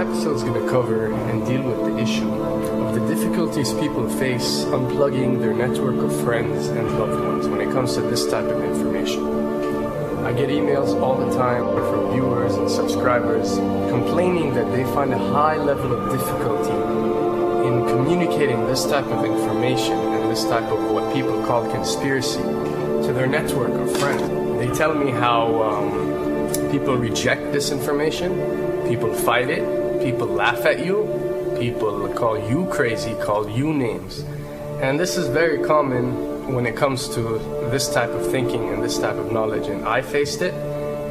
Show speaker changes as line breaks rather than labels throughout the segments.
episode is going to cover and deal with the issue of the difficulties people face unplugging their network of friends and loved ones when it comes to this type of information. I get emails all the time from viewers and subscribers complaining that they find a high level of difficulty in communicating this type of information and this type of what people call conspiracy to their network of friends. They tell me how people reject this information, people fight it, people laugh at you, people call you crazy, call you names. And this is very common when it comes to this type of thinking and this type of knowledge, and I faced it.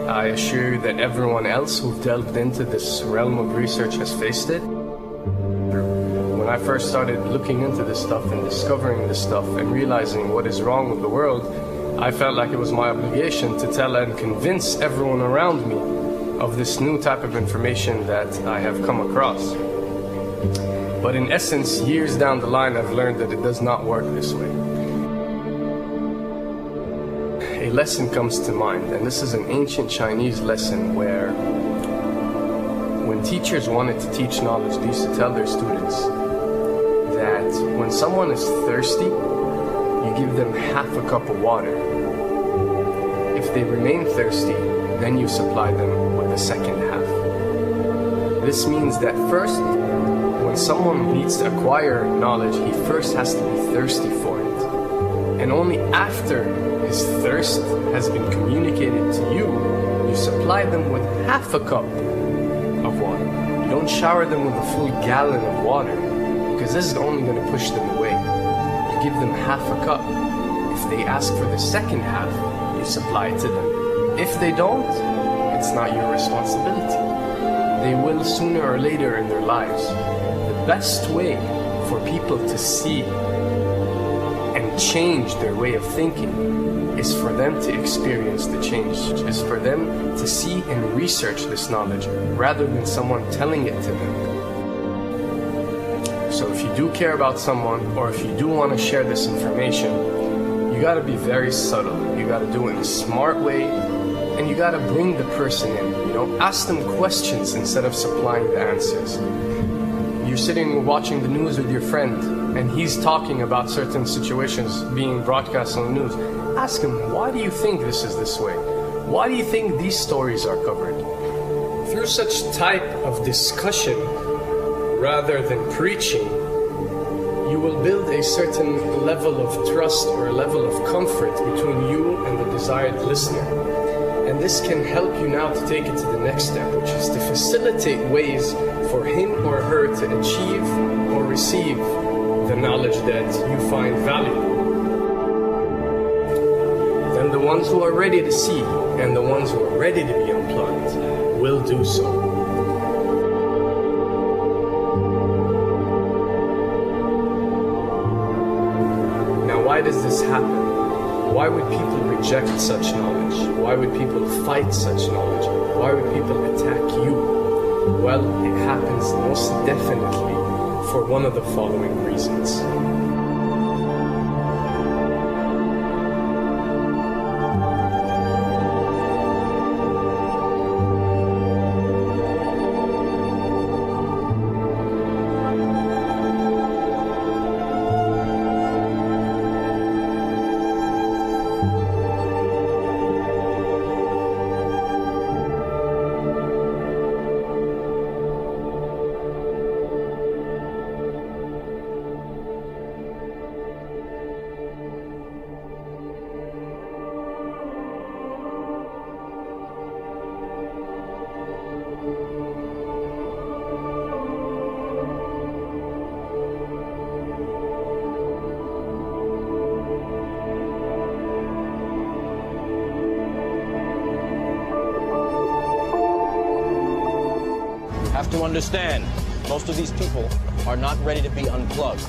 I assure you that everyone else who delved into this realm of research has faced it. When I first started looking into this stuff and discovering this stuff and realizing what is wrong with the world, I felt like it was my obligation to tell and convince everyone around me of this new type of information that I have come across. But in essence, years down the line, I've learned that it does not work this way. A lesson comes to mind, and this is an ancient Chinese lesson where when teachers wanted to teach knowledge, they used to tell their students that when someone is thirsty, you give them half a cup of water. If they remain thirsty, then you supply them with the second half. This means that first, when someone needs to acquire knowledge, he first has to be thirsty for it. And only after his thirst has been communicated to you, you supply them with half a cup of water. You don't shower them with a full gallon of water, because this is only going to push them away. You give them half a cup. If they ask for the second half, you supply it to them. If they don't, it's not your responsibility. They will sooner or later in their lives. The best way for people to see and change their way of thinking is for them to experience the change, is for them to see and research this knowledge rather than someone telling it to them. So if you do care about someone, or if you do want to share this information, you got to be very subtle. You got to do it in a smart way, and you got to bring the person in. You know, ask them questions instead of supplying the answers. You're sitting watching the news with your friend, and he's talking about certain situations being broadcast on the news. Ask him, why do you think this is this way? Why do you think these stories are covered? Through such type of discussion, rather than preaching, you will build a certain level of trust or a level of comfort between you and the desired listener. And this can help you now to take it to the next step, which is to facilitate ways for him or her to achieve or receive the knowledge that you find valuable. Then the ones who are ready to see and the ones who are ready to be unplugged will do so. Why does this happen? Why would people reject such knowledge? Why would people fight such knowledge? Why would people attack you? Well, it happens most definitely for one of the following reasons.
Have to understand, most of these people are not ready to be unplugged.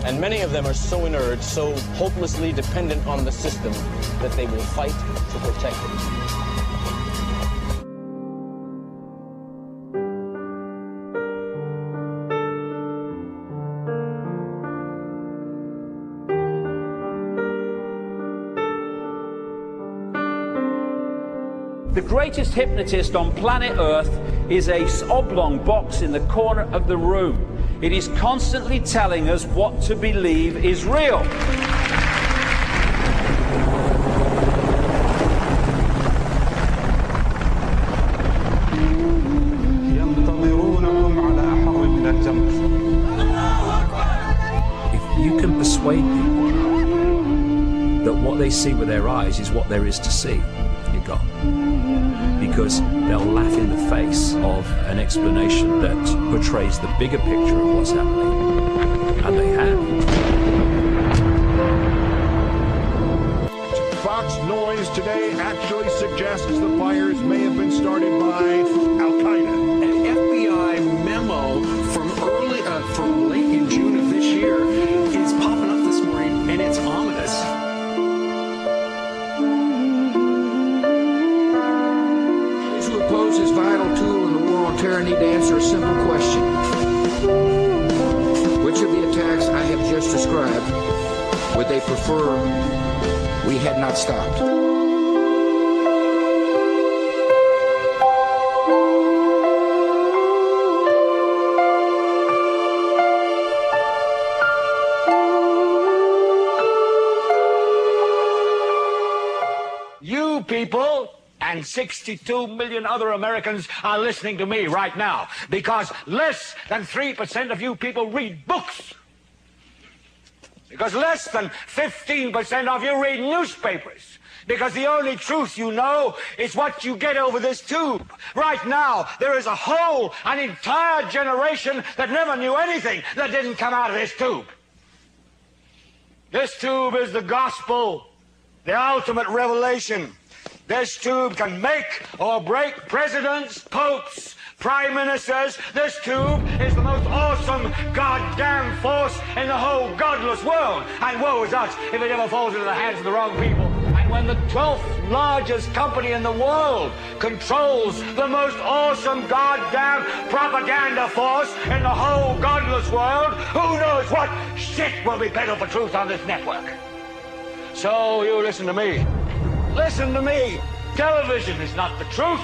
And many of them are so inert, so hopelessly dependent on the system, that they will fight to protect it.
The greatest hypnotist on planet Earth is a oblong box in the corner of the room. It is constantly telling us what to believe is real.
If you can persuade people that what they see with their eyes is what there is to see, you're gone. Because they'll laugh in the face of an explanation that portrays the bigger picture of what's happening. And they have.
Fox Noise today actually suggests the fires may have been started by Al-Qaeda.
An FBI memo from late in June of this year is popping up this morning, and it's ominous.
Those who oppose this vital tool in the war on terror need to answer a simple question. Which of the attacks I have just described would they prefer we had not stopped?
You people and 62 million other Americans are listening to me right now because less than 3% of you people read books. Because less than 15% of you read newspapers. Because the only truth you know is what you get over this tube. Right now, there is an entire generation that never knew anything that didn't come out of this tube. This tube is the gospel, the ultimate revelation. This tube can make or break presidents, popes, prime ministers. This tube is the most awesome goddamn force in the whole godless world. And woe is us if it ever falls into the hands of the wrong people. And when the 12th largest company in the world controls the most awesome goddamn propaganda force in the whole godless world, who knows what shit will be peddled for truth on this network. So you listen to me. Listen to me. Television is not the truth.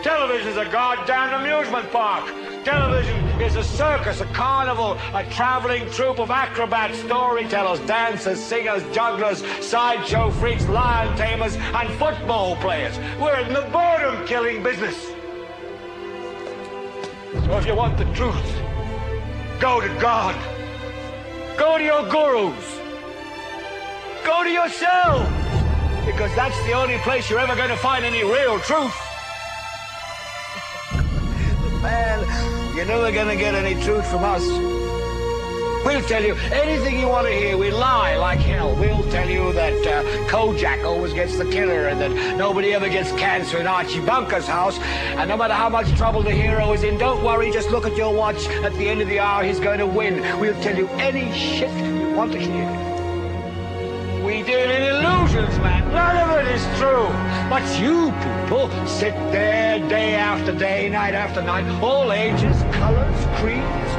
Television is a goddamn amusement park. Television is a circus, a carnival, a traveling troupe of acrobats, storytellers, dancers, singers, jugglers, sideshow freaks, lion tamers, and football players. We're in the boredom-killing business. So if you want the truth, go to God. Go to your gurus. Go to yourself. Because that's the only place you're ever going to find any real truth. Man, you're never going to get any truth from us. We'll tell you anything you want to hear. We lie like hell. We'll tell you that Kojak always gets the killer and that nobody ever gets cancer in Archie Bunker's house. And no matter how much trouble the hero is in, don't worry, just look at your watch. At the end of the hour, he's going to win. We'll tell you any shit you want to hear. We deal in illusions, man. None of it is true. But you people sit there day after day, night after night, all ages, colors, creeds.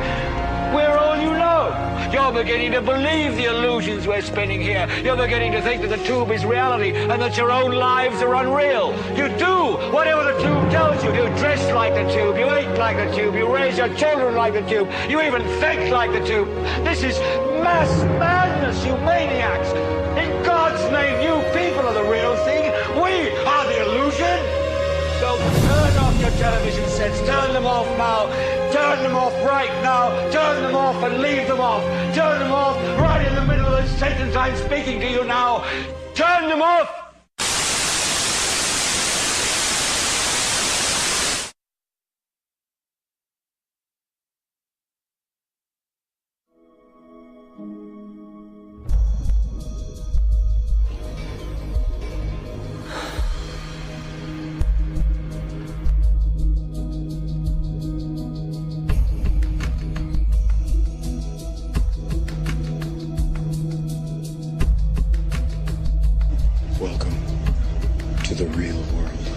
We're all you know. You're beginning to believe the illusions we're spinning here. You're beginning to think that the tube is reality and that your own lives are unreal. You do whatever the tube tells you. You dress like the tube. You eat like the tube. You raise your children like the tube. You even think like the tube. This is mass madness, you maniacs. In God's name, you people are the real thing. We are the illusion. So turn off your television sets. Turn them off now. Turn them off right now. Turn them off and leave them off. Turn them off right in the middle of the sentence I'm speaking to you now. Turn them off.
Welcome to the real world.